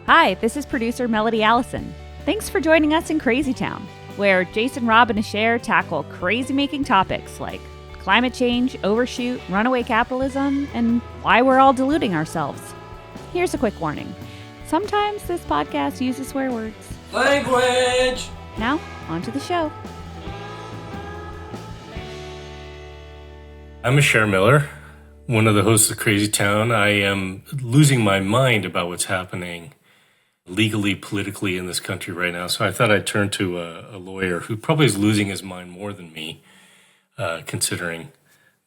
Hi, this is producer Melody Allison. Thanks for joining us in Crazy Town, where Jason, Rob, and Asher tackle crazy-making topics like climate change, overshoot, runaway capitalism, and why we're all deluding ourselves. Here's a quick warning. Sometimes this podcast uses swear words. Language! Now, on to the show. I'm Asher Miller, one of the hosts of Crazy Town. I am losing my mind about what's happening legally, politically in this country right now. So I thought I'd turn to a lawyer who probably is losing his mind more than me, considering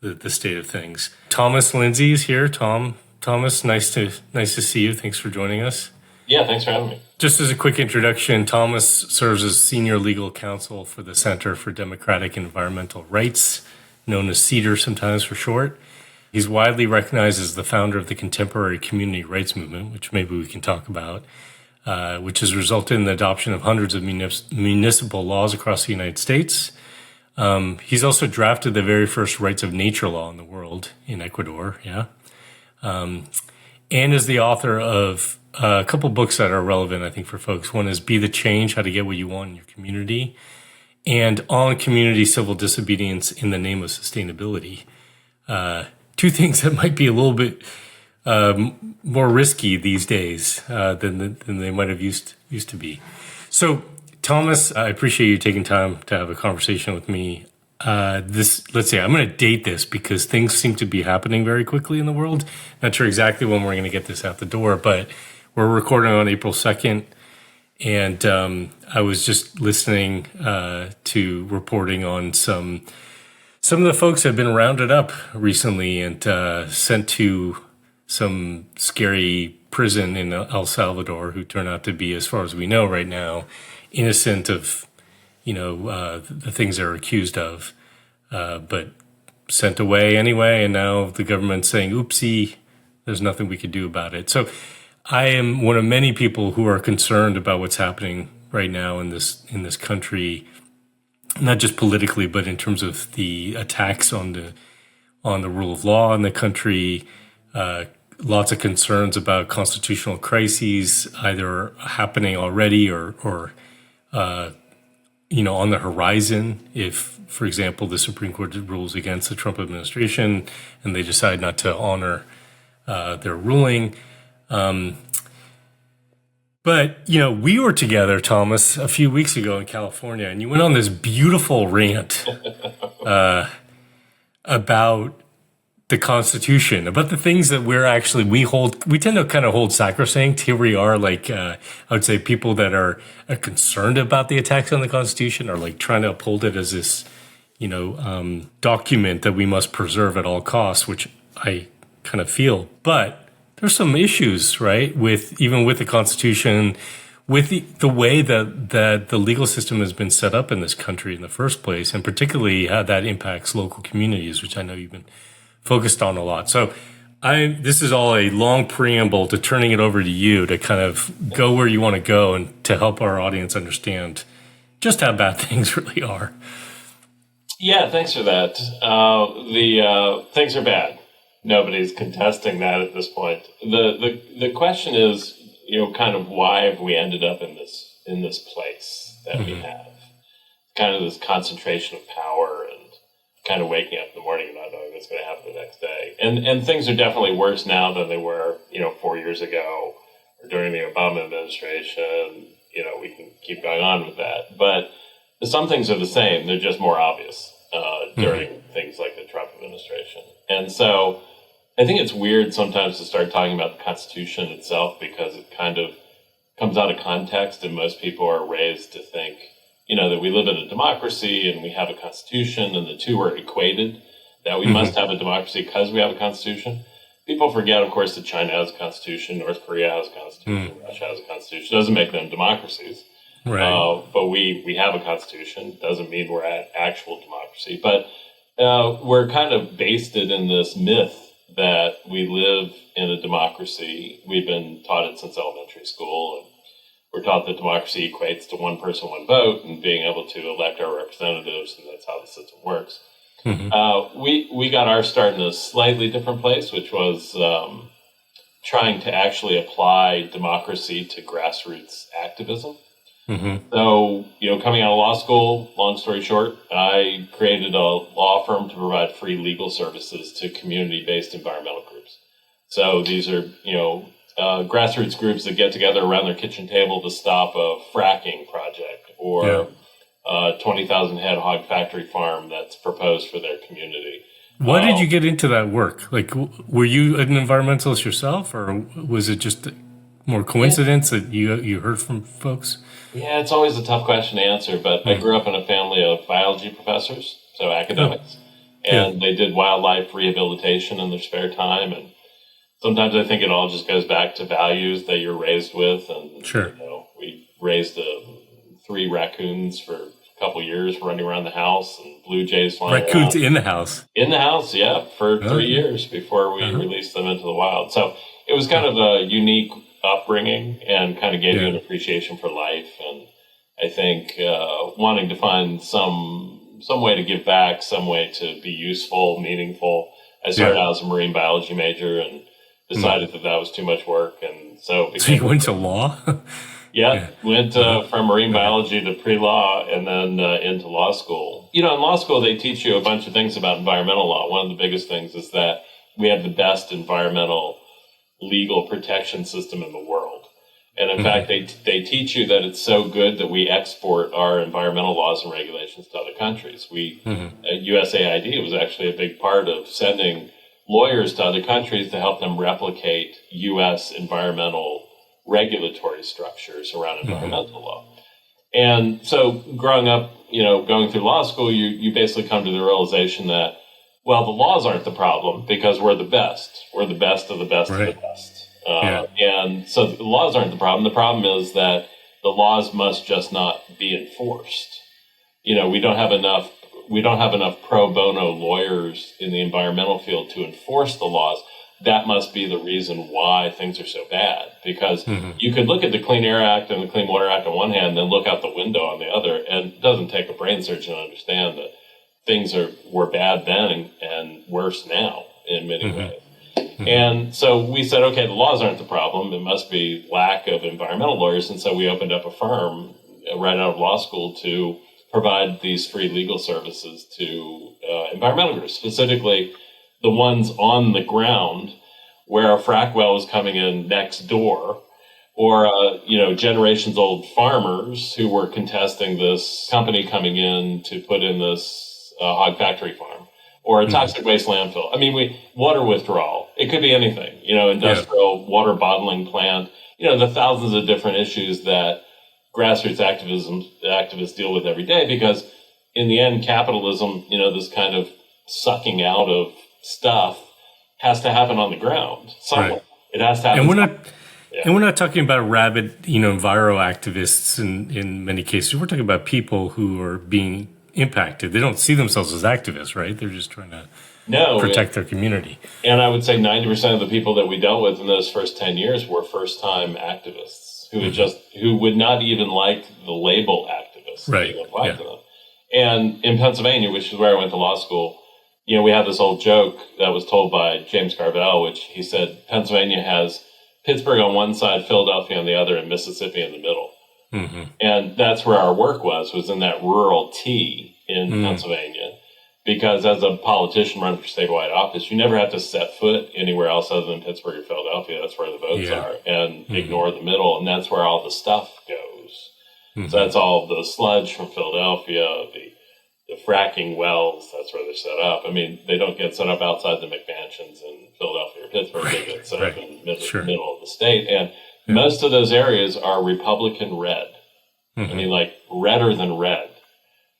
the state of things. Thomas Linzey is here. Thomas, nice to see you. Thanks for joining us. Yeah, thanks for having me. Just as a quick introduction, Thomas serves as senior legal counsel for the Center for Democratic and Environmental Rights, known as CEDAR sometimes for short. He's widely recognized as the founder of the contemporary community rights movement, which maybe we can talk about, which has resulted in the adoption of hundreds of municipal laws across the United States. He's also drafted the very first rights of nature law in the world in Ecuador, and is the author of a couple books that are relevant, I think, for folks. One is Be the Change, How to Get What You Want in Your Community, and On Community Civil Disobedience in the Name of Sustainability. Two things that might be a little bit more risky these days than they might have used to be. So, Thomas, I appreciate you taking time to have a conversation with me. Let's say I'm going to date this because things seem to be happening very quickly in the world. Not sure exactly when we're going to get this out the door, but we're recording on April 2nd. And I was just listening to reporting on some of the folks have been rounded up recently and sent to some scary prison in El Salvador, who turn out to be, as far as we know right now, innocent of, the things they're accused of, but sent away anyway. And now the government's saying, oopsie, there's nothing we could do about it. So I am one of many people who are concerned about what's happening right now in this country, not just politically, but in terms of the attacks on the rule of law in the country. Lots of concerns about constitutional crises, either happening already or on the horizon. If, for example, the Supreme Court rules against the Trump administration and they decide not to honor their ruling. But, we were together, Thomas, a few weeks ago in California, and you went on this beautiful rant about the Constitution, about the things that we tend to kind of hold sacrosanct. Here we are, I would say people that are concerned about the attacks on the Constitution are trying to uphold it as this, document that we must preserve at all costs, which I kind of feel. But there's some issues, right, with the Constitution, with the way that the legal system has been set up in this country in the first place, and particularly how that impacts local communities, which I know you've been focused on a lot. So this is all a long preamble to turning it over to you to kind of go where you want to go and to help our audience understand just how bad things really are. Yeah, thanks for that. The things are bad. Nobody's contesting that at this point. The question is, kind of why have we ended up in this place that we have? Kind of this concentration of power and kind of waking up in the morning and not knowing what's going to happen the next day. And things are definitely worse now than they were, 4 years ago or during the Obama administration. We can keep going on with that. But some things are the same. They're just more obvious during things like the Trump administration. And so I think it's weird sometimes to start talking about the Constitution itself because it kind of comes out of context and most people are raised to think, that we live in a democracy and we have a constitution and the two are equated, that we must have a democracy because we have a constitution. People forget, of course, that China has a constitution, North Korea has a constitution, Russia has a constitution. It doesn't make them democracies. Right. But we have a constitution. Doesn't mean we're at actual democracy. But we're kind of basted in this myth that we live in a democracy. We've been taught it since elementary school, and we're taught that democracy equates to one person, one vote, and being able to elect our representatives, and that's how the system works. We got our start in a slightly different place, which was trying to actually apply democracy to grassroots activism. Mm-hmm. So, coming out of law school, long story short, I created a law firm to provide free legal services to community-based environmental groups. So these are, grassroots groups that get together around their kitchen table to stop a fracking project or a 20,000 head hog factory farm that's proposed for their community. Why did you get into that work? Like, were you an environmentalist yourself, or was it just more coincidence that you heard from folks? Yeah, it's always a tough question to answer, but I grew up in a family of biology professors, so academics, and they did wildlife rehabilitation in their spare time. And sometimes I think it all just goes back to values that you're raised with. And, we raised 3 raccoons for a couple years running around the house and blue jays flying Raccoons around. in the house? In the house, yeah, for 3 years before we released them into the wild. So it was kind of a unique upbringing and kind of gave you an appreciation for life. And I think wanting to find some way to give back, some way to be useful, meaningful. I started out as a marine biology major and decided that was too much work. And so you went to law? Went from marine biology to pre-law and then into law school. In law school, they teach you a bunch of things about environmental law. One of the biggest things is that we have the best environmental legal protection system in the world. And in fact, they teach you that it's so good that we export our environmental laws and regulations to other countries. USAID was actually a big part of sending lawyers to other countries to help them replicate U.S. environmental regulatory structures around environmental law. And so growing up, going through law school, you basically come to the realization that, well, the laws aren't the problem because we're the best. We're the best of the best of the best. And so the laws aren't the problem. The problem is that the laws must just not be enforced. We don't have enough pro bono lawyers in the environmental field to enforce the laws. That must be the reason why things are so bad. Because you could look at the Clean Air Act and the Clean Water Act on one hand, then look out the window on the other, and it doesn't take a brain surgeon to understand that things were bad then and worse now in many ways. And so we said, okay, the laws aren't the problem. It must be lack of environmental lawyers. And so we opened up a firm right out of law school to provide these free legal services to environmental groups, specifically the ones on the ground where a frack well is coming in next door, or generations old farmers who were contesting this company coming in to put in this hog factory farm, or a toxic waste landfill. I mean, water withdrawal. It could be anything. Industrial water bottling plant. The thousands of different issues that grassroots activists deal with every day. Because in the end, capitalism, this kind of sucking out of stuff has to happen on the ground somewhere. Right. It has to happen. And we're not talking about rabid, enviro activists in many cases. We're talking about people who are being impacted. They don't see themselves as activists, right? They're just trying to protect their community. And I would say 90% of the people that we dealt with in those first 10 years were first-time activists who would not even like the label activist being applied to them. And in Pennsylvania, which is where I went to law school, we have this old joke that was told by James Carvell, which he said Pennsylvania has Pittsburgh on one side, Philadelphia on the other, and Mississippi in the middle. And that's where our work was in that rural T in Pennsylvania. Because as a politician running for statewide office, you never have to set foot anywhere else other than Pittsburgh or Philadelphia. That's where the votes are, and ignore the middle, and that's where all the stuff goes. So that's all the sludge from Philadelphia, the fracking wells, that's where they're set up. I mean, they don't get set up outside the McMansions in Philadelphia or Pittsburgh. They get set up in the middle of the state. And most of those areas are Republican red. I mean, like redder than red.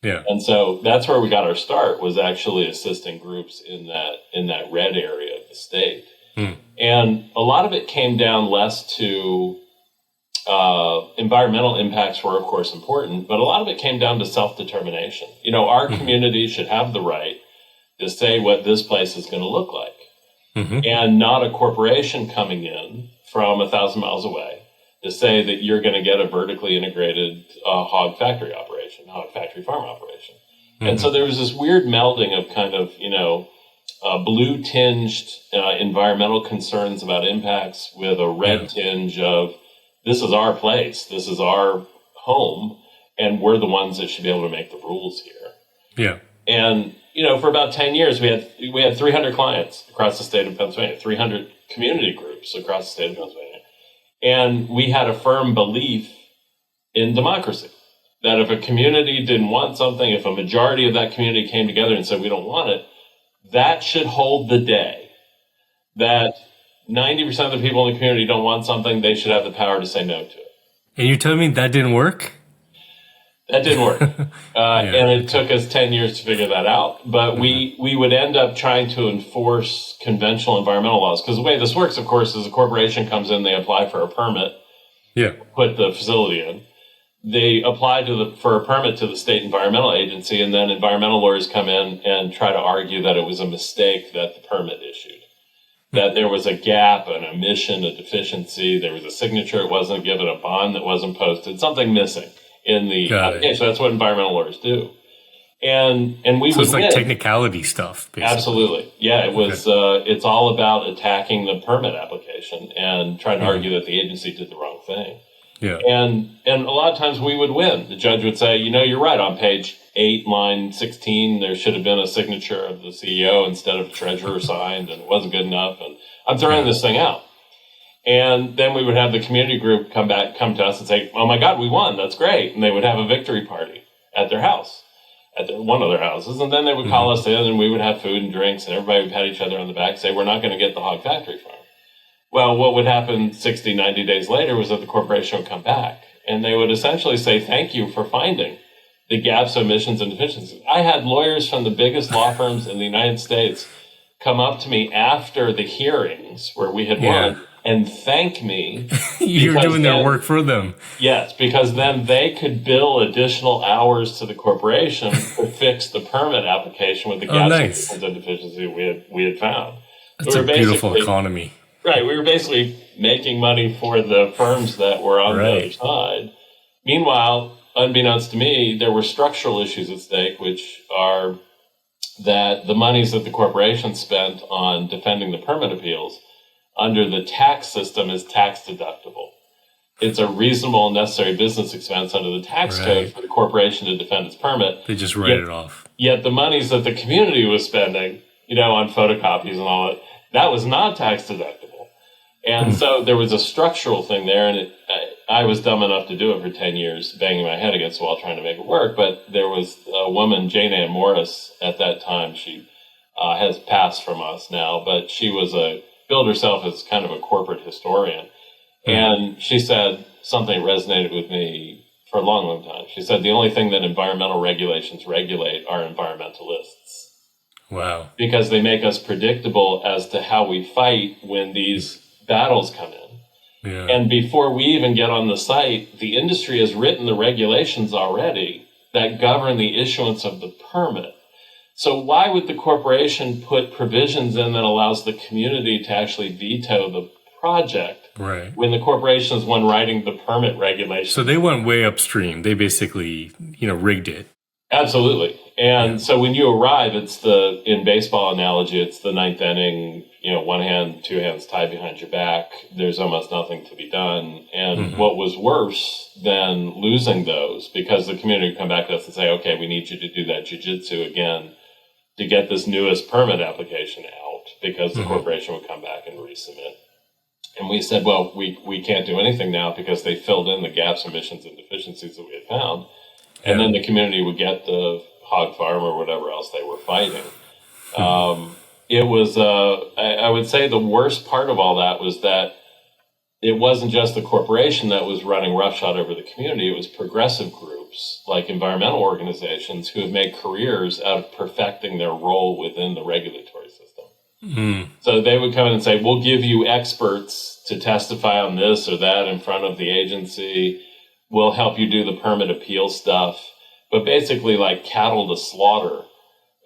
Yeah. And so that's where we got our start, was actually assisting groups in that red area of the state. And a lot of it came down less to environmental impacts were, of course, important, but a lot of it came down to self-determination. Our community should have the right to say what this place is going to look like, and not a corporation coming in from 1,000 miles away to say that you're going to get a vertically integrated hog factory farm operation. And so there was this weird melding of kind of, blue tinged environmental concerns about impacts with a red tinge of this is our place, this is our home, and we're the ones that should be able to make the rules here. Yeah. And, for about 10 years, we had 300 clients across the state of Pennsylvania, 300 community groups across the state of Pennsylvania. And we had a firm belief in democracy, that if a community didn't want something, if a majority of that community came together and said, we don't want it, that should hold the day. That 90% of the people in the community don't want something, they should have the power to say no to it. And you're telling me that didn't work? That didn't work. And it took us 10 years to figure that out. But we would end up trying to enforce conventional environmental laws. Because the way this works, of course, is a corporation comes in, they apply for a permit, put the facility in. They apply for a permit to the state environmental agency, and then environmental lawyers come in and try to argue that it was a mistake that the permit issued. That there was a gap, an omission, a deficiency, there was a signature it wasn't given, a bond that wasn't posted, something missing in the application. So that's what environmental lawyers do. And we would it's like technicality stuff, basically. Absolutely. Yeah, it was it's all about attacking the permit application and trying to argue that the agency did the wrong thing. Yeah. And a lot of times we would win. The judge would say, you're right, on page 8, line 16, there should have been a signature of the CEO instead of treasurer signed, and it wasn't good enough, and I'm throwing this thing out. And then we would have the community group come to us and say, oh my God, we won, that's great. And they would have a victory party at their house, one of their houses. And then they would call us in, and we would have food and drinks, and everybody would pat each other on the back and say, we're not going to get the hog factory farm. Well, what would happen 60, 90 days later was that the corporation would come back, and they would essentially say, thank you for finding the gaps, omissions, and deficiencies. I had lawyers from the biggest law firms in the United States come up to me after the hearings where we had won and thank me. You're doing their work for them. Yes, because then they could bill additional hours to the corporation to fix the permit application with the gaps and deficiencies we had found. That's a beautiful economy. Right, we were basically making money for the firms that were on the other side. Meanwhile, unbeknownst to me, there were structural issues at stake, which are that the monies that the corporation spent on defending the permit appeals under the tax system is tax deductible. It's a reasonable and necessary business expense under the tax code for the corporation to defend its permit. They just write it off. Yet the monies that the community was spending, on photocopies and all that was not tax deductible. And so there was a structural thing there, and I was dumb enough to do it for 10 years, banging my head against the wall trying to make it work. But there was a woman, Jane Ann Morris, at that time. She has passed from us now, but she was billed herself as kind of a corporate historian. And she said something that resonated with me for a long, long time. She said the only thing that environmental regulations regulate are environmentalists. Wow. Because they make us predictable as to how we fight when these battles come in. Yeah. And before we even get on the site, the industry has written the regulations already that govern the issuance of the permit. So why would the corporation put provisions in that allows the community to actually veto the project when the corporation is one writing the permit regulations? So they went way upstream. They basically, rigged it. Absolutely. And so when you arrive, in baseball analogy, it's the ninth inning, one hand, two hands tied behind your back. There's almost nothing to be done. And what was worse than losing those, because the community would come back to us and say, okay, we need you to do that jiu-jitsu again to get this newest permit application out, because the corporation would come back and resubmit. And we said, well, we can't do anything now because they filled in the gaps, omissions, and deficiencies that we had found. And then the community would get the hog farm or whatever else they were fighting. It was, I would say the worst part of all that was that it wasn't just the corporation that was running roughshod over the community. It was progressive groups like environmental organizations who have made careers out of perfecting their role within the regulatory system. So they would come in and say, we'll give you experts to testify on this or that in front of the agency. We'll help you do the permit appeal stuff. But basically like cattle to slaughter,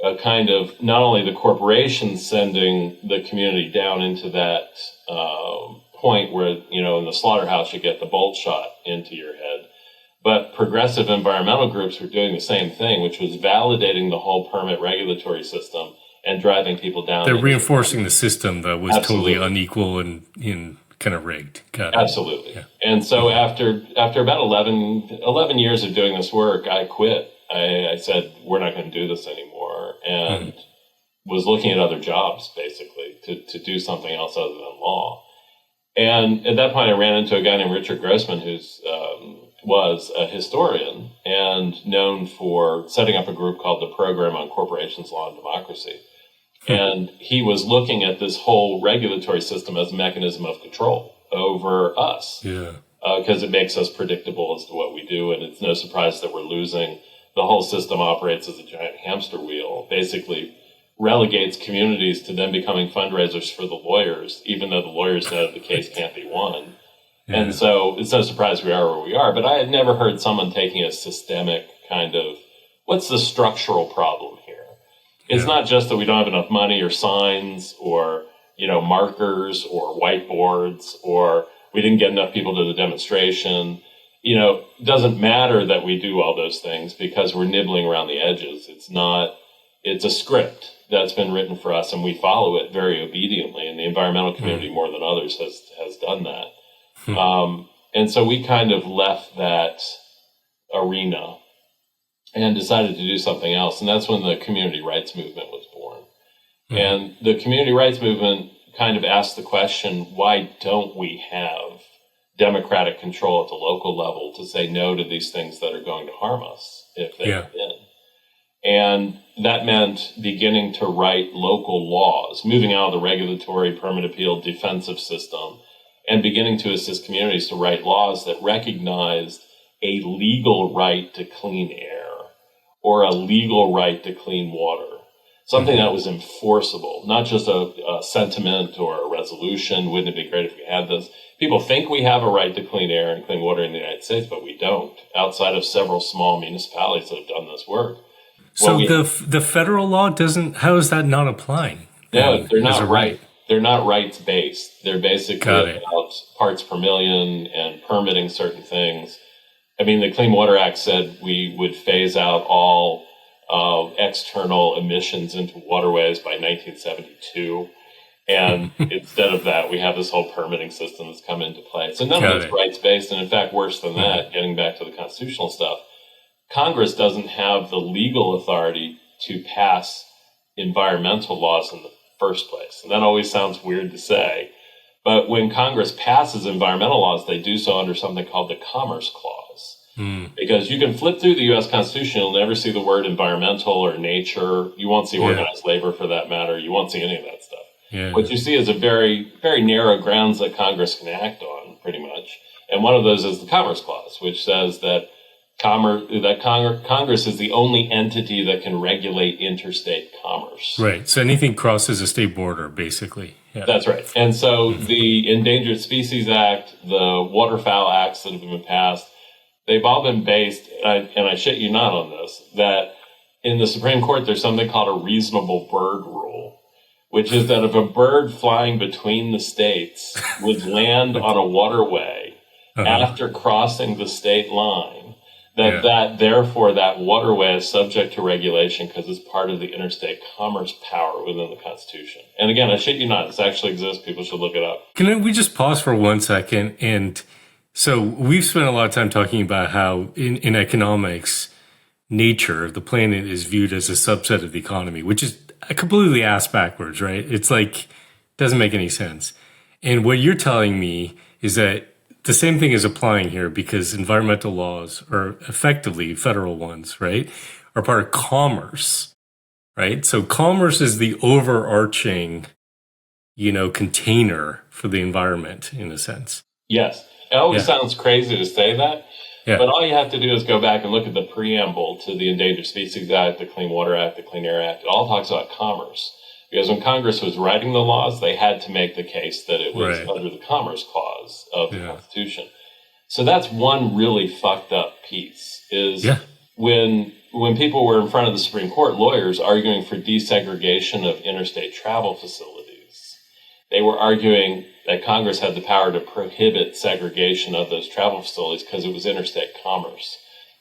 a kind of not only the corporation sending the community down into that point where, in the slaughterhouse you get the bolt shot into your head, but progressive environmental groups were doing the same thing, which was validating the whole permit regulatory system and driving people down. They're reinforcing the system that was Absolutely. totally unequal and kind of rigged. Got it. Absolutely. Yeah. And so after about 11 years of doing this work, I quit. I said, we're not going to do this anymore, and was looking at other jobs, basically, to do something else other than law. And at that point, I ran into a guy named Richard Grossman, who's was a historian and known for setting up a group called the Program on Corporations, Law, and Democracy. And he was looking at this whole regulatory system as a mechanism of control over us. Yeah. Because it makes us predictable as to what we do, and it's no surprise that we're losing. The whole system operates as a giant hamster wheel, basically relegates communities to them becoming fundraisers for the lawyers, even though the lawyers know the case can't be won. Yeah. And so it's no surprise we are where we are. But I had never heard someone taking a systemic kind of, what's the structural problem here? It's not just that we don't have enough money or signs or, markers or whiteboards, or we didn't get enough people to the demonstration. It doesn't matter that we do all those things because we're nibbling around the edges. It's a script that's been written for us, and we follow it very obediently. And the environmental community, more than others, has done that. And so we kind of left that arena and decided to do something else. And that's when the community rights movement was born. And the community rights movement kind of asked the question, why don't we have democratic control at the local level to say no to these things that are going to harm us if they come in? And that meant beginning to write local laws, moving out of the regulatory, permit appeal, defensive system, and beginning to assist communities to write laws that recognized a legal right to clean air or a legal right to clean water, something that was enforceable, not just a sentiment or a resolution. Wouldn't it be great if we had this? People think we have a right to clean air and clean water in the United States, but we don't, outside of several small municipalities that have done this work. So the federal law doesn't, how is that not applying? No, they're not right. They're not rights-based. They're basically about parts per million and permitting certain things. I mean, the Clean Water Act said we would phase out all external emissions into waterways by 1972. And instead of that, we have this whole permitting system that's come into play. So none of it's rights-based. And in fact, worse than that, getting back to the constitutional stuff, Congress doesn't have the legal authority to pass environmental laws in the first place. And that always sounds weird to say. But when Congress passes environmental laws, they do so under something called the Commerce Clause. Because you can flip through the U.S. Constitution, you'll never see the word environmental or nature. You won't see organized labor for that matter. You won't see any of that stuff. What you see is a very, very narrow grounds that Congress can act on, pretty much. And one of those is the Commerce Clause, which says that Congress is the only entity that can regulate interstate commerce. Right. So anything crosses a state border, basically. Yeah. That's right. And so the Endangered Species Act, the Waterfowl Acts that have been passed, they've all been based, and I shit you not on this, that in the Supreme Court there's something called a reasonable bird rule, which is that if a bird flying between the states would land on a waterway after crossing the state line, therefore that waterway is subject to regulation because it's part of the interstate commerce power within the Constitution. And again, I shit you not, this actually exists. People should look it up. Can we just pause for 1 second? And so we've spent a lot of time talking about how in economics, nature, the planet is viewed as a subset of the economy, which is completely ass backwards, right? It's like, doesn't make any sense. And what you're telling me is that the same thing is applying here because environmental laws are effectively federal ones, right? Are part of commerce, right? So commerce is the overarching, container for the environment in a sense. Yes. It always sounds crazy to say that, but all you have to do is go back and look at the preamble to the Endangered Species Act, the Clean Water Act, the Clean Air Act. It all talks about commerce. Because when Congress was writing the laws, they had to make the case that it was under the Commerce Clause of the Constitution. So that's one really fucked up piece, is when people were in front of the Supreme Court, lawyers arguing for desegregation of interstate travel facilities, they were arguing that Congress had the power to prohibit segregation of those travel facilities because it was interstate commerce.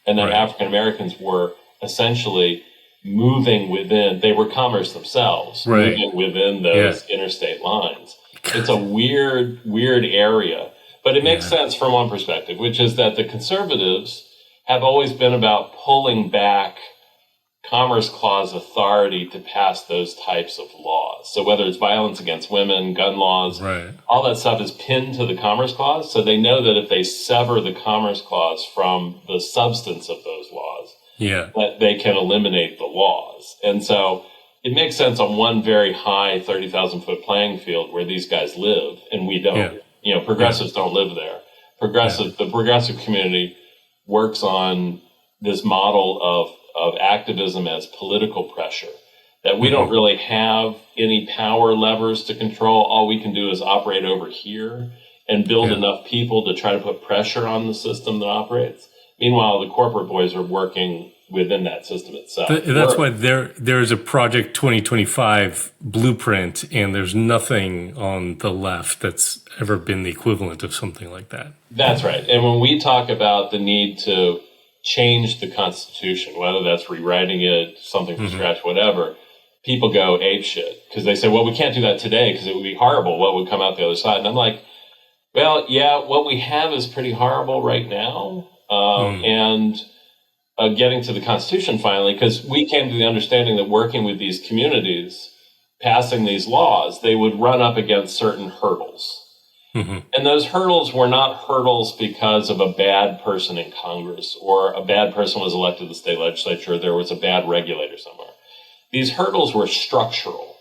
And that African Americans were essentially moving within, they were commerce themselves, right. moving within those interstate lines. It's a weird area, but it makes sense from one perspective, which is that the conservatives have always been about pulling back Commerce Clause authority to pass those types of laws. So whether it's violence against women, gun laws, all that stuff is pinned to the Commerce Clause. So they know that if they sever the Commerce Clause from the substance of those laws, that they can eliminate the laws. And so it makes sense on one very high 30,000-foot playing field where these guys live, and we don't. You know, progressives don't live there. The progressive community works on this model of activism as political pressure, that we don't really have any power levers to control. All we can do is operate over here and build enough people to try to put pressure on the system that operates. Meanwhile, the corporate boys are working within that system itself. That's why there's a Project 2025 blueprint, and there's nothing on the left that's ever been the equivalent of something like that. That's right. And when we talk about the need to change the Constitution, whether that's rewriting it, something from scratch, whatever, people go apeshit because they say, well, we can't do that today because it would be horrible. What would come out the other side? And I'm like, well, yeah, what we have is pretty horrible right now. And getting to the Constitution finally, because we came to the understanding that working with these communities, passing these laws, they would run up against certain hurdles. And those hurdles were not hurdles because of a bad person in Congress or a bad person was elected to the state legislature or there was a bad regulator somewhere. These hurdles were structural.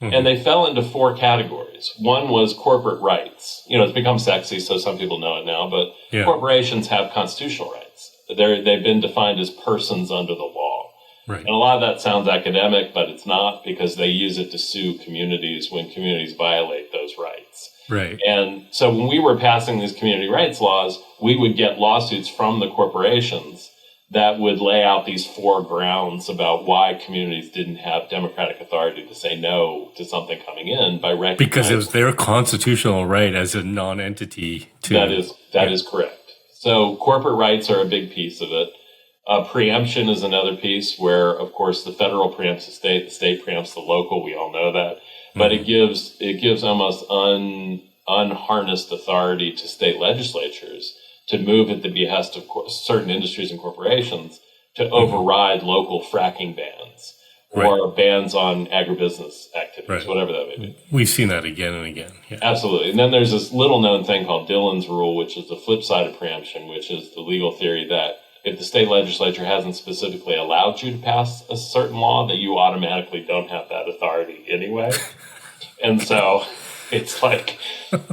And they fell into four categories. One was corporate rights. You know, it's become sexy, so some people know it now, but corporations have constitutional rights. They've been defined as persons under the law. And a lot of that sounds academic, but it's not, because they use it to sue communities when communities violate those rights. And so when we were passing these community rights laws, we would get lawsuits from the corporations that would lay out these four grounds about why communities didn't have democratic authority to say no to something coming in by recognizing. Because it was their constitutional right as a non-entity to. That is correct. So corporate rights are a big piece of it. Preemption is another piece where, of course, the federal preempts the state preempts the local. We all know that. But it gives almost unharnessed authority to state legislatures to move at the behest of certain industries and corporations to override local fracking bans or bans on agribusiness activities, whatever that may be. We've seen that again and again. Absolutely. And then there's this little known thing called Dillon's rule, which is the flip side of preemption, which is the legal theory that if the state legislature hasn't specifically allowed you to pass a certain law, that you automatically don't have that authority anyway. And so it's like,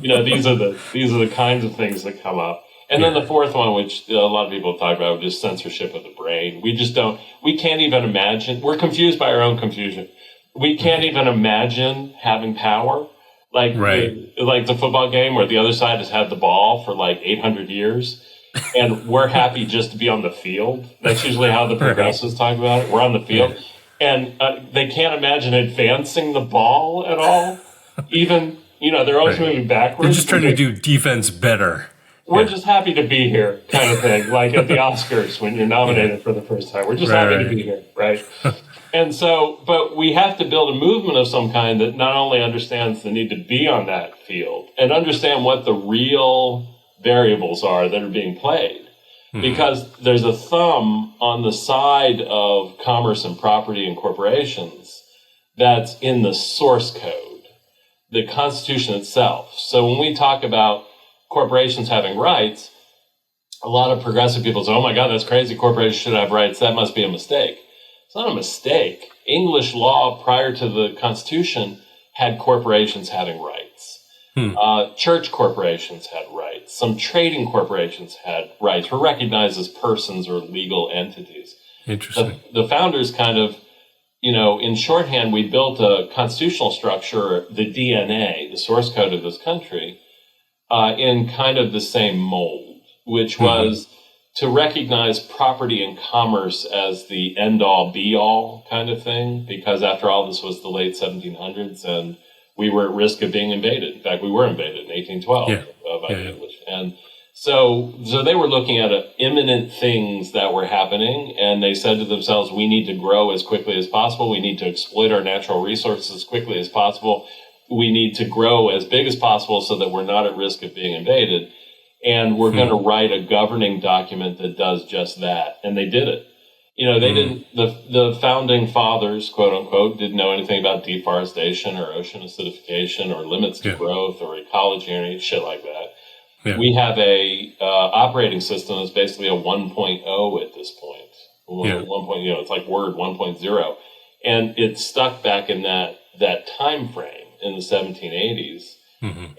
you know, these are the kinds of things that come up. And then the fourth one, which a lot of people talk about, which is censorship of the brain. We can't even imagine. We're confused by our own confusion. We can't even imagine having power. Like the football game where the other side has had the ball for like 800 years. And we're happy just to be on the field. That's usually how the progressives talk about it. We're on the field. And they can't imagine advancing the ball at all. Even, you know, they're always moving backwards. They're just trying to do defense better. We're just happy to be here, kind of thing. Like at the Oscars when you're nominated for the first time. We're just happy to be here, right? And so, but we have to build a movement of some kind that not only understands the need to be on that field and understand what the real variables are that are being played. Because there's a thumb on the side of commerce and property and corporations that's in the source code, the Constitution itself. So when we talk about corporations having rights, a lot of progressive people say, oh my God, that's crazy. Corporations should have rights. That must be a mistake. It's not a mistake. English law prior to the Constitution had corporations having rights. Church corporations had rights. Some trading corporations had rights. Were recognized as persons or legal entities. Interesting. The founders kind of, you know, in shorthand, we built a constitutional structure, the DNA, the source code of this country, in kind of the same mold, which was to recognize property and commerce as the end-all, be-all kind of thing, because after all, this was the late 1700s, and we were at risk of being invaded. In fact, we were invaded in 1812 by the English. And So they were looking at imminent things that were happening, and they said to themselves, we need to grow as quickly as possible. We need to exploit our natural resources as quickly as possible. We need to grow as big as possible so that we're not at risk of being invaded. And we're going to write a governing document that does just that. And they did it. They didn't, the founding fathers, quote unquote, didn't know anything about deforestation or ocean acidification or limits to growth or ecology or any shit like that. Yeah. We have a operating system that's basically a 1.0 at this point. 1.0, it's like Word 1.0. And it's stuck back in that time frame in the 1780s.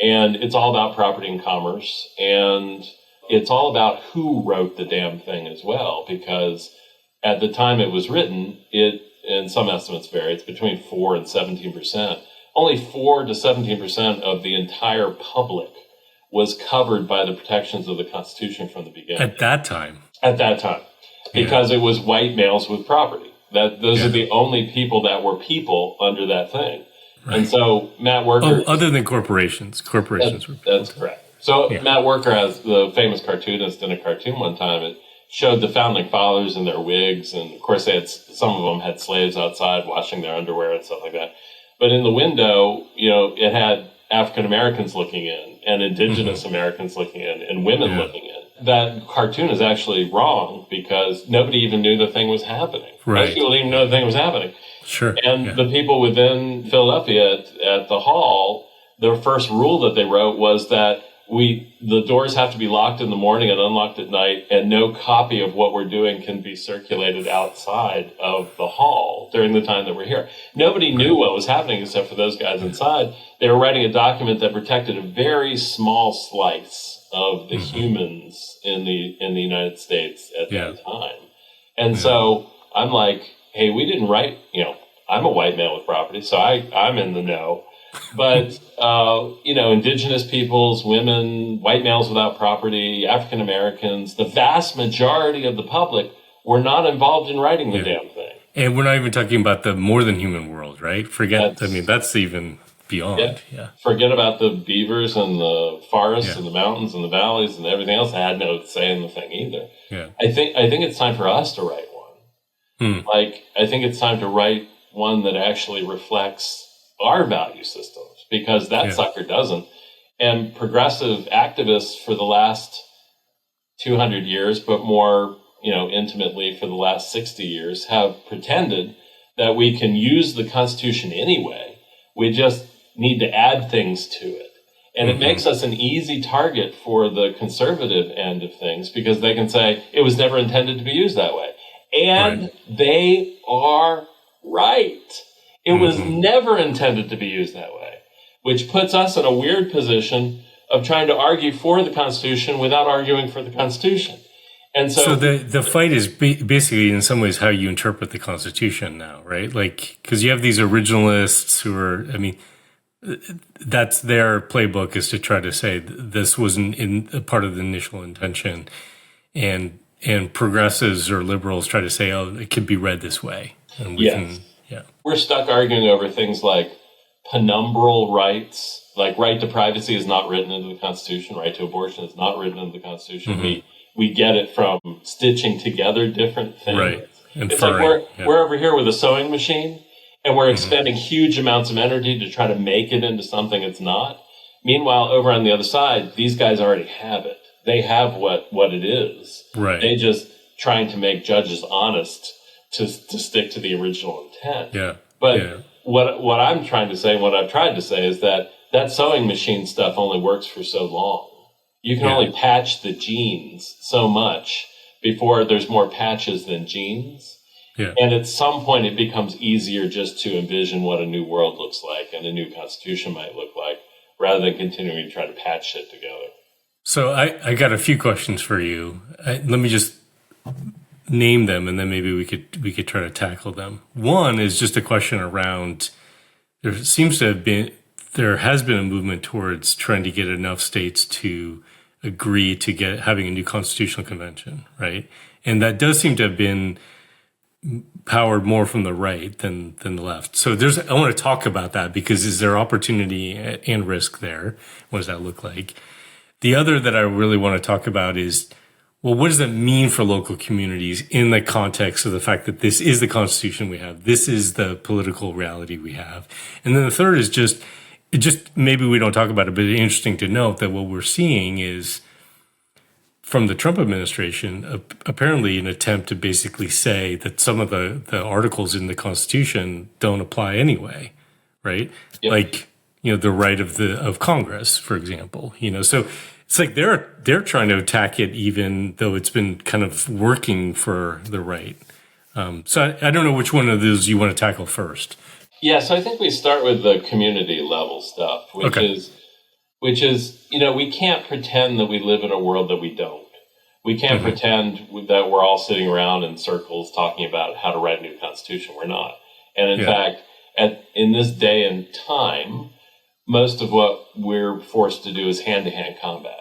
And it's all about property and commerce. And it's all about who wrote the damn thing as well, because at the time it was written, and some estimates vary, it's between 4 and 17%. Only 4 to 17% of the entire public was covered by the protections of the Constitution from the beginning. At that time. Because it was white males with property. Those are the only people that were people under that thing. Right. And so Matt Worker... Oh, other than corporations. That's correct. So Matt Worker, as the famous cartoonist, in a cartoon one time, it showed the founding fathers in their wigs. And of course, some of them had slaves outside washing their underwear and stuff like that. But in the window, it had African Americans looking in, and Indigenous Americans looking in, and women looking in. That cartoon is actually wrong because nobody even knew the thing was happening. Right. Most people didn't even know the thing was happening. Sure. And the people within Philadelphia at the hall, their first rule that they wrote was that the doors have to be locked in the morning and unlocked at night, and no copy of what we're doing can be circulated outside of the hall during the time that we're here. Nobody knew what was happening except for those guys inside. They were writing a document that protected a very small slice of the humans in the United States at that time. And so I'm like, hey, we didn't write, I'm a white male with property, so I'm in the know. But, Indigenous peoples, women, white males without property, African Americans, the vast majority of the public were not involved in writing the damn thing. And we're not even talking about the more than human world, right? That's even beyond. Yeah. Forget about the beavers and the forests and the mountains and the valleys and everything else. I had no say in the thing either. Yeah. I think it's time for us to write one. I think it's time to write one that actually reflects our value systems, because that sucker doesn't. And progressive activists for the last 200 years, but more, intimately for the last 60 years, have pretended that we can use the Constitution anyway. We just need to add things to it. And it makes us an easy target for the conservative end of things, because they can say it was never intended to be used that way. And they are right. It was never intended to be used that way, which puts us in a weird position of trying to argue for the Constitution without arguing for the Constitution. And so the fight is basically in some ways how you interpret the Constitution now, right? Like, because you have these originalists who are, that's their playbook, is to try to say this wasn't in a part of the initial intention, and progressives or liberals try to say, oh, it could be read this way, and we can. Yeah. We're stuck arguing over things like penumbral rights, like right to privacy is not written into the Constitution, right to abortion is not written into the Constitution. We get it from stitching together different things. Right. And it's like we're over here with a sewing machine, and we're expending huge amounts of energy to try to make it into something it's not. Meanwhile, over on the other side, these guys already have it. They have what it is. Right. They just trying to make judges honest to stick to the original intent. Yeah. But what I'm trying to say, and what I've tried to say, is that sewing machine stuff only works for so long. You can only patch the genes so much before there's more patches than genes. Yeah. And at some point, it becomes easier just to envision what a new world looks like and a new Constitution might look like, rather than continuing to try to patch shit together. So I got a few questions for you. Let me just name them, and then maybe we could try to tackle them. One is just a question around, there has been a movement towards trying to get enough states to agree to having a new constitutional convention, right? And that does seem to have been powered more from the right than the left. So I want to talk about that, because is there opportunity and risk there? What does that look like? The other that I really want to talk about is, well, what does that mean for local communities in the context of the fact that this is the Constitution we have? This is the political reality we have. And then the third is just maybe we don't talk about it, but it's interesting to note that what we're seeing is from the Trump administration, apparently an attempt to basically say that some of the articles in the Constitution don't apply anyway, right? Yep. Like, the right of Congress, for example, so it's like they're trying to attack it even though it's been kind of working for the right. So I don't know which one of those you want to tackle first. Yeah, so I think we start with the community level stuff, which is, we can't pretend that we live in a world that we don't. We can't pretend that we're all sitting around in circles talking about how to write a new constitution. We're not. And in fact, in this day and time, most of what we're forced to do is hand-to-hand combat.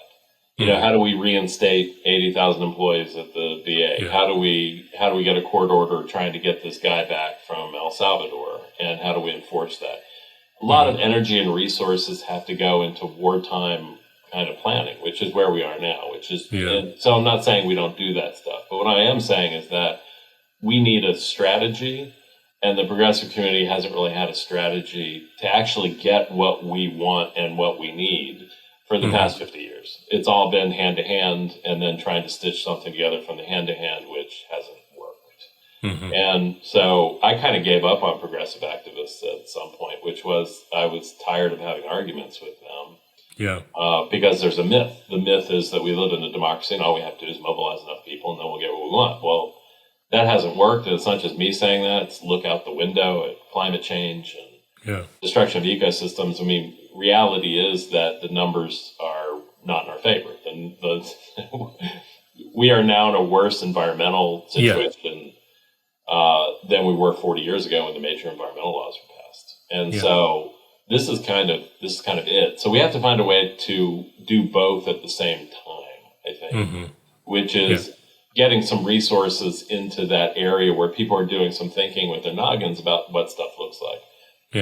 How do we reinstate 80,000 employees at the VA? Yeah. How do we get a court order trying to get this guy back from El Salvador? And how do we enforce that? A lot of energy and resources have to go into wartime kind of planning, which is where we are now, and so I'm not saying we don't do that stuff. But what I am saying is that we need a strategy, and the progressive community hasn't really had a strategy to actually get what we want and what we need for the past 50 years. It's all been hand-to-hand and then trying to stitch something together from the hand-to-hand, which hasn't worked. And so I kind of gave up on progressive activists at some point, which was I was tired of having arguments with them. Because there's a myth. The myth is that we live in a democracy and all we have to do is mobilize enough people and then we'll get what we want. Well, that hasn't worked. And it's not just me saying that. It's look out the window at climate change and destruction of ecosystems. I mean, reality is that the numbers are not in our favor. We are now in a worse environmental situation than we were 40 years ago when the major environmental laws were passed. And so this is kind of it. So we have to find a way to do both at the same time, I think, which is getting some resources into that area where people are doing some thinking with their noggins about what stuff looks like.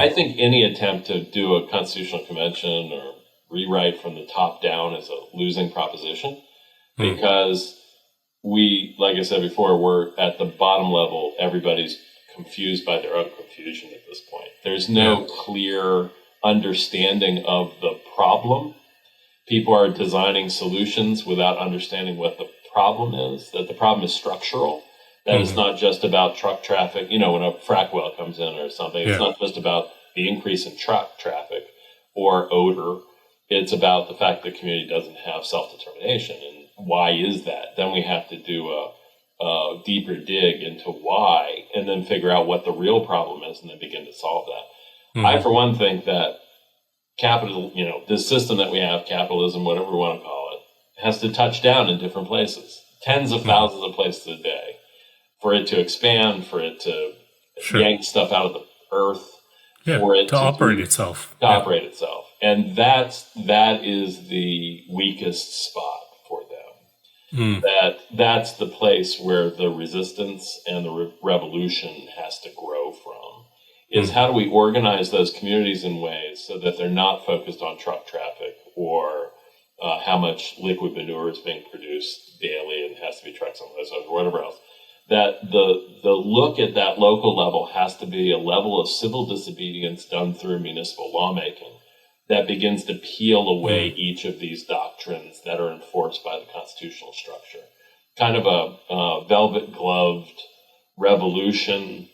I think any attempt to do a constitutional convention or rewrite from the top down is a losing proposition because like I said before, we're at the bottom level. Everybody's confused by their own confusion at this point. There's no clear understanding of the problem. People are designing solutions without understanding what the problem is, that the problem is structural. That it's not just about truck traffic. When a frac well comes in or something, it's not just about the increase in truck traffic or odor. It's about the fact that the community doesn't have self-determination. And why is that? Then we have to do a deeper dig into why and then figure out what the real problem is and then begin to solve that. I, for one, think that capital, this system that we have, capitalism, whatever we want to call it, has to touch down in different places, tens of thousands of places a day. For it to expand, for it to yank stuff out of the earth, for it to operate itself. To operate itself. And that is the weakest spot for them. That's the place where the resistance and the revolution has to grow from, is how do we organize those communities in ways so that they're not focused on truck traffic or how much liquid manure is being produced daily and has to be trucked someplace or whatever else. That the look at that local level has to be a level of civil disobedience done through municipal lawmaking that begins to peel away each of these doctrines that are enforced by the constitutional structure. Kind of a velvet-gloved revolution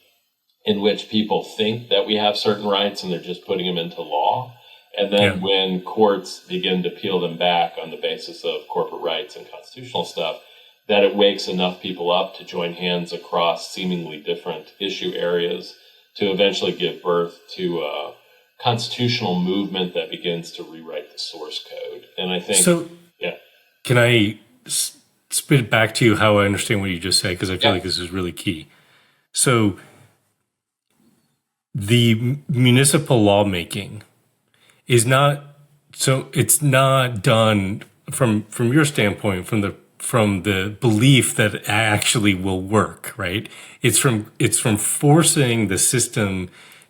in which people think that we have certain rights and they're just putting them into law. And then when courts begin to peel them back on the basis of corporate rights and constitutional stuff, that it wakes enough people up to join hands across seemingly different issue areas to eventually give birth to a constitutional movement that begins to rewrite the source code. And I think... Can I spit it back to you how I understand what you just said? Because I feel like this is really key. So the municipal lawmaking is not... So it's not done from your standpoint, from the belief that it actually will work, right? It's from forcing the system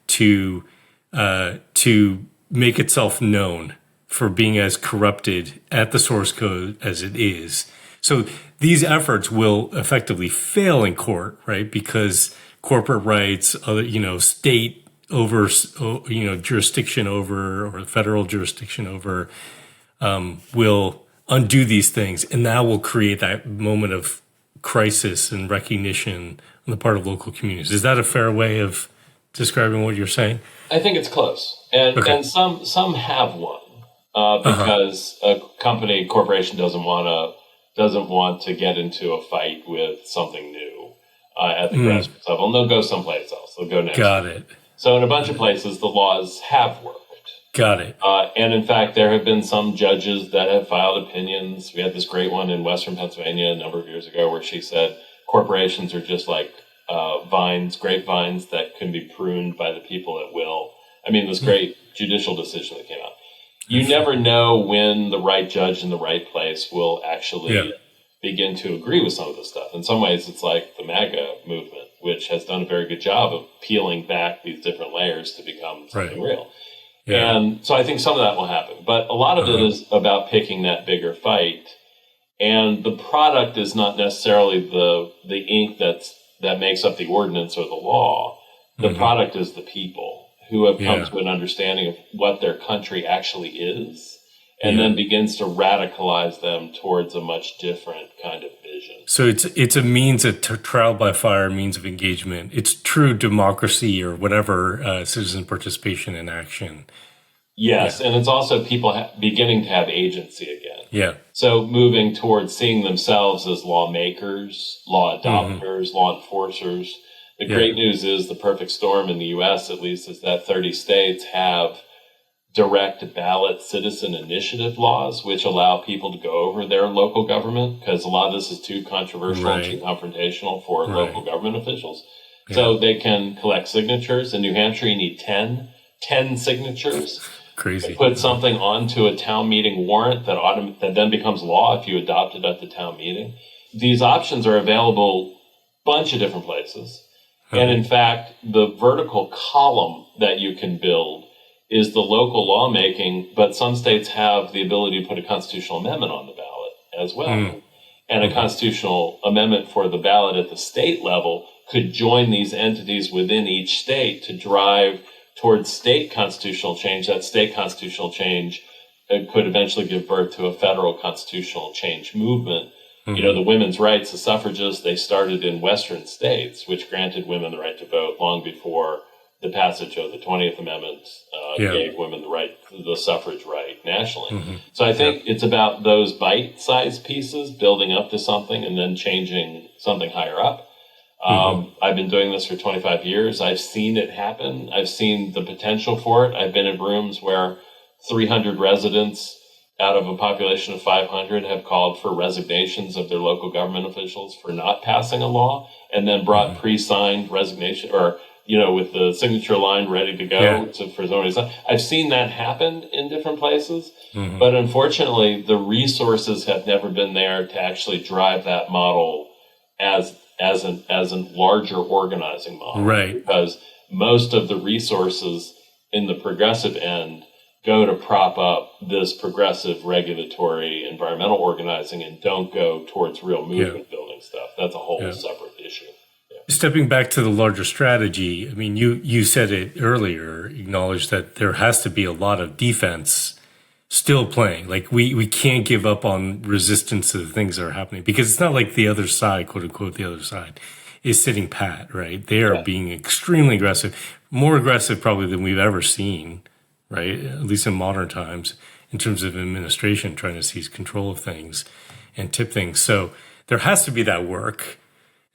to make itself known for being as corrupted at the source code as it is. So these efforts will effectively fail in court, right? Because corporate rights, state over, jurisdiction over, or federal jurisdiction over, will undo these things. And that will create that moment of crisis and recognition on the part of local communities. Is that a fair way of describing what you're saying? I think it's close. And some have won because a corporation doesn't want to get into a fight with something new at the grassroots level. And they'll go someplace else. They'll go next. Got it. So in a bunch of places, the laws have worked. Got it. And in fact, there have been some judges that have filed opinions. We had this great one in Western Pennsylvania a number of years ago where she said corporations are just like grapevines that can be pruned by the people at will. I mean, this great judicial decision that came out. You never know when the right judge in the right place will actually begin to agree with some of this stuff. In some ways, it's like the MAGA movement, which has done a very good job of peeling back these different layers to become something real. Yeah. And so I think some of that will happen. But a lot of it is about picking that bigger fight. And the product is not necessarily the ink that makes up the ordinance or the law. The product is the people who have come to an understanding of what their country actually is, and then begins to radicalize them towards a much different kind of vision. So it's a means of trial by fire, means of engagement. It's true democracy or whatever, citizen participation in action. Yes, and it's also people beginning to have agency again. Yeah. So moving towards seeing themselves as lawmakers, law adopters, law enforcers. The great news is the perfect storm in the U.S., at least, is that 30 states have direct ballot citizen initiative laws, which allow people to go over their local government, because a lot of this is too controversial and too confrontational for local government officials. Yeah. So they can collect signatures. In New Hampshire, you need 10 signatures. Crazy. Put something onto a town meeting warrant that then becomes law if you adopt it at the town meeting. These options are available a bunch of different places. And in fact, the vertical column that you can build is the local lawmaking, but some states have the ability to put a constitutional amendment on the ballot as well. And a constitutional amendment for the ballot at the state level could join these entities within each state to drive towards state constitutional change. That state constitutional change could eventually give birth to a federal constitutional change movement. You know, the women's rights, the suffragists, they started in Western states, which granted women the right to vote long before the passage of the 20th Amendment gave women the suffrage right nationally. So I think it's about those bite-sized pieces building up to something and then changing something higher up. I've been doing this for 25 years. I've seen it happen. I've seen the potential for it. I've been in rooms where 300 residents out of a population of 500 have called for resignations of their local government officials for not passing a law, and then brought pre-signed resignation or, with the signature line ready to go for some reason. I've seen that happen in different places, but unfortunately the resources have never been there to actually drive that model as a larger organizing model. Right. Because most of the resources in the progressive end go to prop up this progressive regulatory environmental organizing and don't go towards real movement building stuff. That's a whole separate issue. Stepping back to the larger strategy, I mean, you said it earlier, acknowledged that there has to be a lot of defense still playing. Like we can't give up on resistance to the things that are happening, because it's not like the other side, quote unquote, the other side is sitting pat, right? They are being extremely aggressive, more aggressive probably than we've ever seen, right? At least in modern times, in terms of administration trying to seize control of things and tip things. So there has to be that work,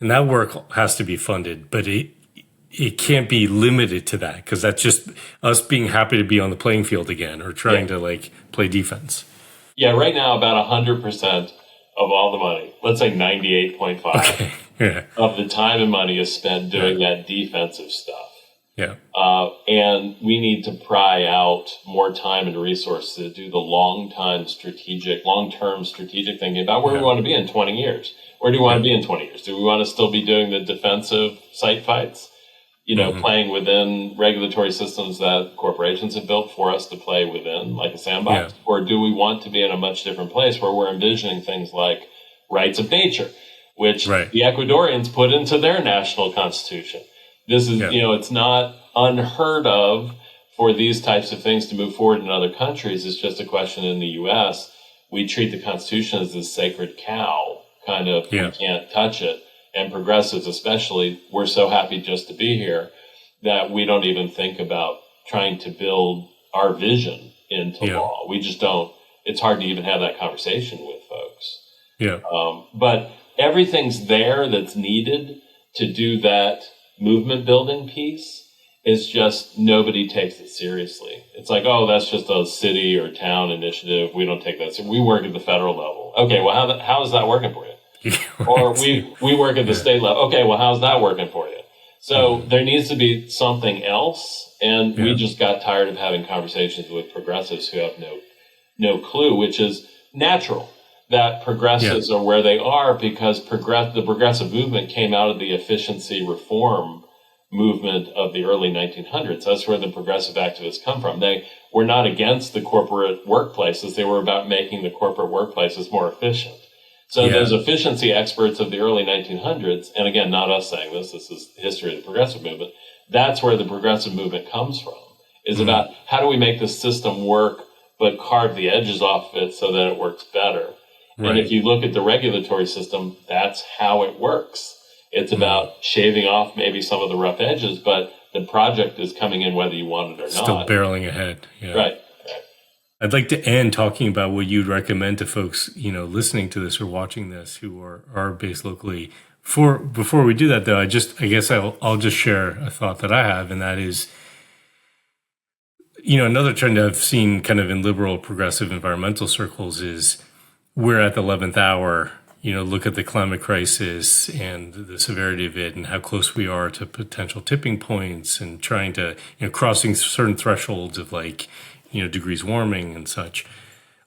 and that work has to be funded, but it can't be limited to that, because that's just us being happy to be on the playing field again or trying to play defense. Yeah, right now about 100% of all the money, let's say 98.5 of the time and money is spent doing that defensive stuff. Yeah. And we need to pry out more time and resources to do the long-term strategic thinking about where we want to be in 20 years. Where do we want to be in 20 years? Do we want to still be doing the defensive site fights? playing within regulatory systems that corporations have built for us to play within, like a sandbox? Yeah. Or do we want to be in a much different place where we're envisioning things like rights of nature, which the Ecuadorians put into their national constitution? This is, it's not unheard of for these types of things to move forward in other countries. It's just a question in the U.S. We treat the Constitution as this sacred cow, kind of, we can't touch it. And progressives especially, we're so happy just to be here that we don't even think about trying to build our vision into law. We just don't. It's hard to even have that conversation with folks. Yeah. But everything's there that's needed to do that movement building piece. It's just nobody takes it seriously. It's like, oh, that's just a city or town initiative. We don't take that seriously. We work at the federal level. Okay, well, how is that working for you? Or we work at the state level. Okay, well, how's that working for you? So there needs to be something else. And we just got tired of having conversations with progressives who have no clue, which is natural that progressives are where they are because the progressive movement came out of the efficiency reform movement of the early 1900s. That's where the progressive activists come from. They were not against the corporate workplaces. They were about making the corporate workplaces more efficient. So those efficiency experts of the early 1900s, and again, not us saying this is the history of the progressive movement, that's where the progressive movement comes from, is about how do we make the system work but carve the edges off of it so that it works better. Right. And if you look at the regulatory system, that's how it works. It's about shaving off maybe some of the rough edges, but the project is coming in whether you want it or not. Still barreling ahead. Right. I'd like to end talking about what you'd recommend to folks, listening to this or watching this who are based locally. Before we do that, though, I guess I'll just share a thought that I have, and that is, another trend I've seen kind of in liberal progressive environmental circles is we're at the 11th hour. Look at the climate crisis and the severity of it and how close we are to potential tipping points and trying to, crossing certain thresholds of degrees warming and such,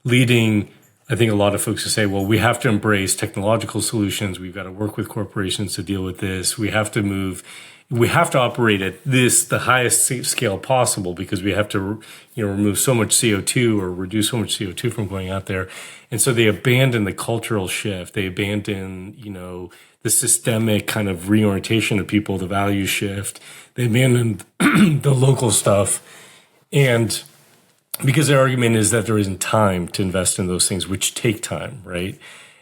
leading, I think, a lot of folks to say, well, we have to embrace technological solutions. We've got to work with corporations to deal with this. We have to operate at the highest scale possible because we have to, remove so much CO2 or reduce so much CO2 from going out there. And so they abandon the cultural shift. They abandon, the systemic kind of reorientation of people, the value shift. They abandon the local stuff. And because their argument is that there isn't time to invest in those things, which take time, right?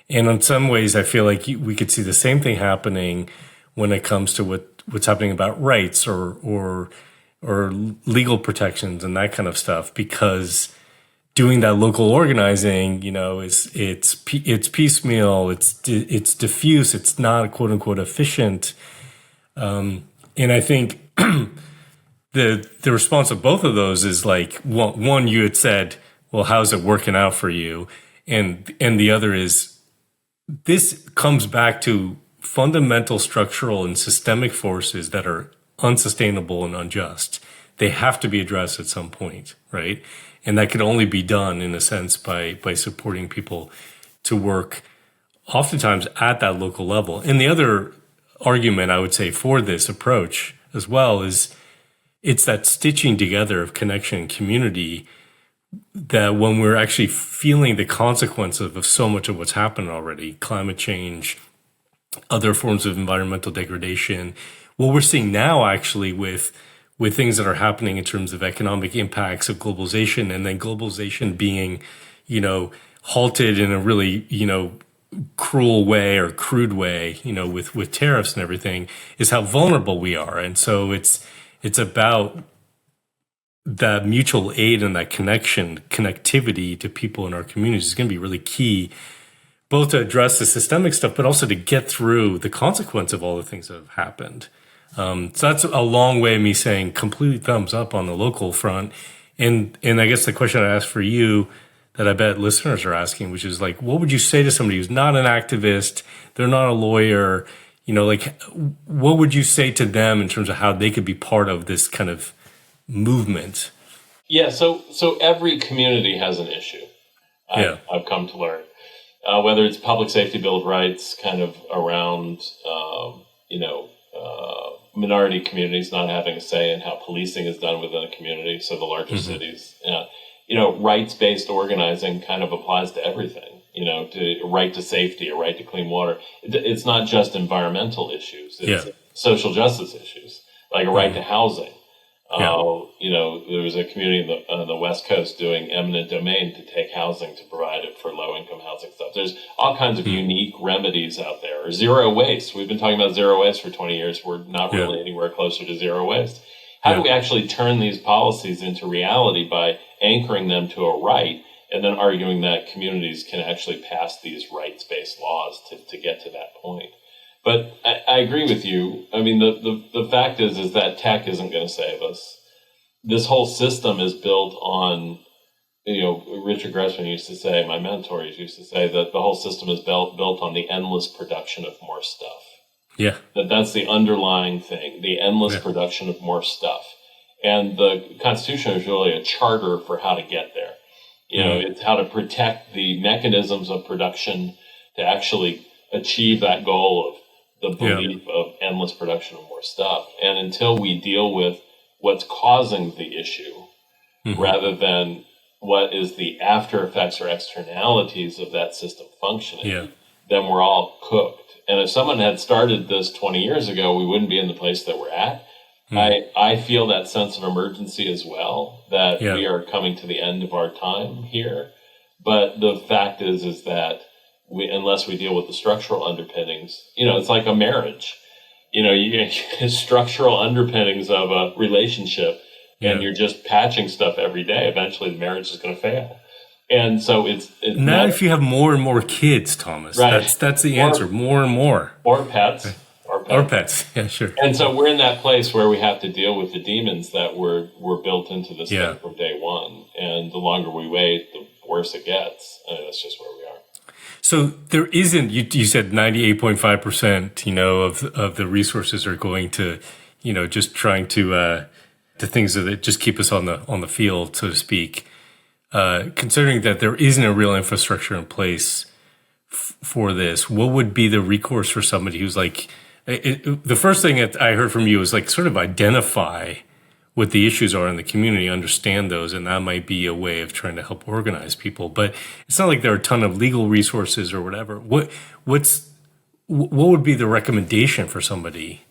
And in some ways, I feel like we could see the same thing happening when it comes to what's happening about rights or legal protections and that kind of stuff, because doing that local organizing, it's piecemeal, it's diffuse, it's not quote unquote efficient, and I think the response of both of those is like one, you had said, well, how's it working out for you, and the other is this comes back to fundamental structural and systemic forces that are unsustainable and unjust. They have to be addressed at some point, right? And that could only be done, in a sense, by supporting people to work oftentimes at that local level. And the other argument I would say for this approach as well is it's that stitching together of connection and community that when we're actually feeling the consequences of so much of what's happened already, climate change, other forms of environmental degradation, what we're seeing now actually with things that are happening in terms of economic impacts of globalization, and then globalization being, halted in a really, cruel way or crude way, with tariffs and everything, is how vulnerable we are. And so it's about that mutual aid and that connectivity to people in our communities is going to be really key, both to address the systemic stuff, but also to get through the consequence of all the things that have happened. So that's a long way of me saying completely thumbs up on the local front. And I guess the question I ask for you that I bet listeners are asking, which is like, what would you say to somebody who's not an activist, they're not a lawyer, what would you say to them in terms of how they could be part of this kind of movement? Yeah, so every community has an issue, I've come to learn. Whether it's public safety, Bill of Rights, kind of around, minority communities not having a say in how policing is done within a community. So the larger cities, rights-based organizing kind of applies to everything, to a right to safety, a right to clean water. It's not just environmental issues. It's social justice issues, like a right to housing. There was a community on the West Coast doing eminent domain to take housing to provide it for low-income housing stuff. There's all kinds of unique remedies out there. Or zero waste. We've been talking about zero waste for 20 years. We're not really anywhere closer to zero waste. How do we actually turn these policies into reality by anchoring them to a right and then arguing that communities can actually pass these rights-based laws to get to that point? But I agree with you. I mean, the fact is that tech isn't going to save us. This whole system is built on, Richard Grossman used to say, my mentors used to say that the whole system is built on the endless production of more stuff. Yeah. That's the underlying thing, the endless production of more stuff. And the Constitution is really a charter for how to get there. It's how to protect the mechanisms of production to actually achieve that goal of the belief of endless production of more stuff. And until we deal with what's causing the issue, rather than what is the after effects or externalities of that system functioning, then we're all cooked. And if someone had started this 20 years ago, we wouldn't be in the place that we're at. I feel that sense of emergency as well, that we are coming to the end of our time here. But the fact is that unless we deal with the structural underpinnings, it's like a marriage. You get structural underpinnings of a relationship, and you're just patching stuff every day. Eventually, the marriage is going to fail. And so it's not if you have more and more kids, Thomas. Right. That's the answer. More and more. Or pets. Or pets. Yeah, sure. And so we're in that place where we have to deal with the demons that were built into this thing from day one. And the longer we wait, the worse it gets. I mean, that's just where we are. So there isn't, you said 98.5%, of the resources are going to, just trying to things that just keep us on the field, so to speak. Considering that there isn't a real infrastructure in place for this, what would be the recourse for somebody who's like, the first thing that I heard from you is like sort of identify what the issues are in the community, understand those, and that might be a way of trying to help organize people. But it's not like there are a ton of legal resources or whatever. What would be the recommendation for somebody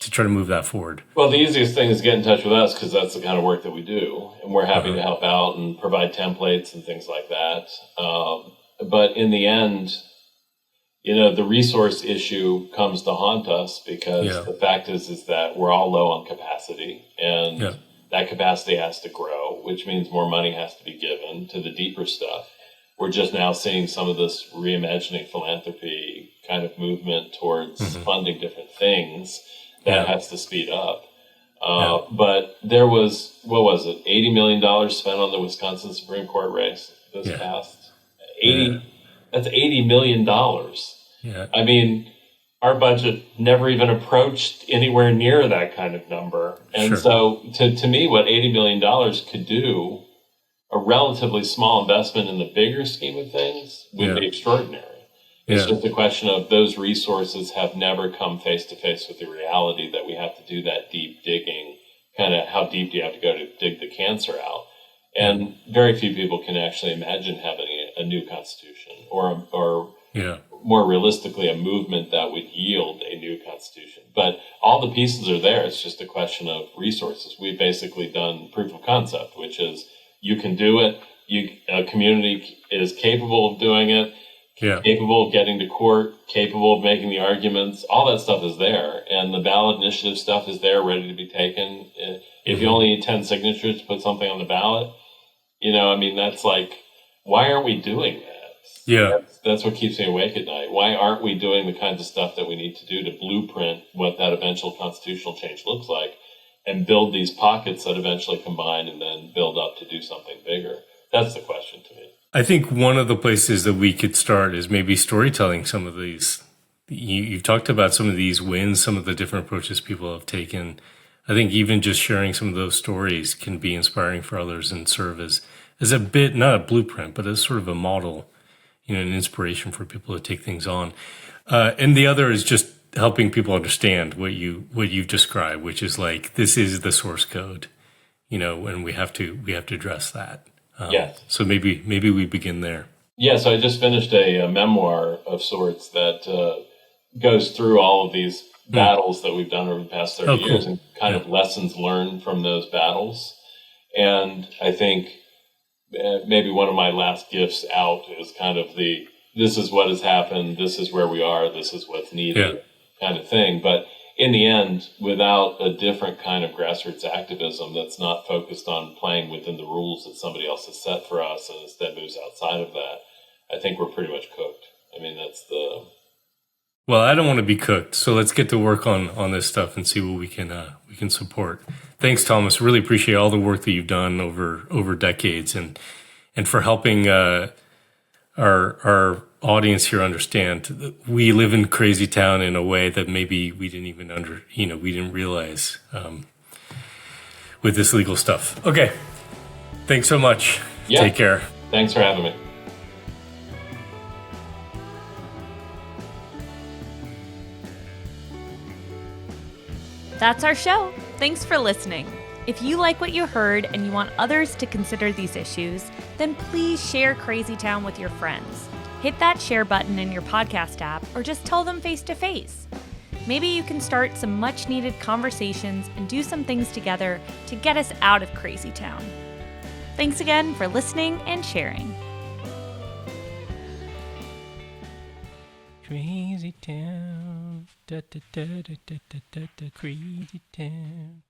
to try to move that forward? Well, the easiest thing is get in touch with us, because that's the kind of work that we do, and we're happy to help out and provide templates and things like that. But in the end, the resource issue comes to haunt us, because the fact is that we're all low on capacity, and that capacity has to grow, which means more money has to be given to the deeper stuff. We're just now seeing some of this reimagining philanthropy kind of movement towards funding different things that has to speed up. But there was, what was it, $80 million spent on the Wisconsin Supreme Court race this past. That's $80 million. Yeah. I mean, our budget never even approached anywhere near that kind of number. And so to me, what $80 million could do, a relatively small investment in the bigger scheme of things, would be extraordinary. It's just a question of those resources have never come face to face with the reality that we have to do that deep digging, kind of how deep do you have to go to dig the cancer out? And very few people can actually imagine having a new constitution or more realistically, a movement that would yield a new constitution. But all the pieces are there. It's just a question of resources. We've basically done proof of concept, which is you can do it. A community is capable of doing it. Capable of getting to court, capable of making the arguments, all that stuff is there. And the ballot initiative stuff is there, ready to be taken. If you only need 10 signatures to put something on the ballot, that's like, why aren't we doing that? That's what keeps me awake at night. Why aren't we doing the kinds of stuff that we need to do to blueprint what that eventual constitutional change looks like and build these pockets that eventually combine and then build up to do something bigger? That's the question to me. I think one of the places that we could start is maybe storytelling some of these. You've talked about some of these wins, some of the different approaches people have taken. I think even just sharing some of those stories can be inspiring for others and serve as a bit, not a blueprint, but as sort of a model, an inspiration for people to take things on. And the other is just helping people understand what you've described, which is like, this is the source code, and we have to address that. Yes. So maybe we begin there. Yeah. So I just finished a memoir of sorts that goes through all of these battles that we've done over the past 30 years and kind of lessons learned from those battles. And I think maybe one of my last gifts out is kind of this is what has happened, this is where we are, this is what's needed kind of thing. But in the end, without a different kind of grassroots activism that's not focused on playing within the rules that somebody else has set for us and instead moves outside of that, I think we're pretty much cooked. I mean, that's the... Well, I don't want to be cooked, so let's get to work on this stuff and see what we can support. Thanks, Thomas. Really appreciate all the work that you've done over decades and for helping our audience here understand that we live in crazy town in a way that maybe we didn't even we didn't realize with this legal stuff. Okay, thanks so much. Yeah. Take care. Thanks for having me. That's our show. Thanks for listening. If you like what you heard and you want others to consider these issues, then please share Crazy Town with your friends. Hit that share button in your podcast app or just tell them face to face. Maybe you can start some much needed conversations and do some things together to get us out of Crazy Town. Thanks again for listening and sharing. Crazy town, da da da da da da da, crazy town.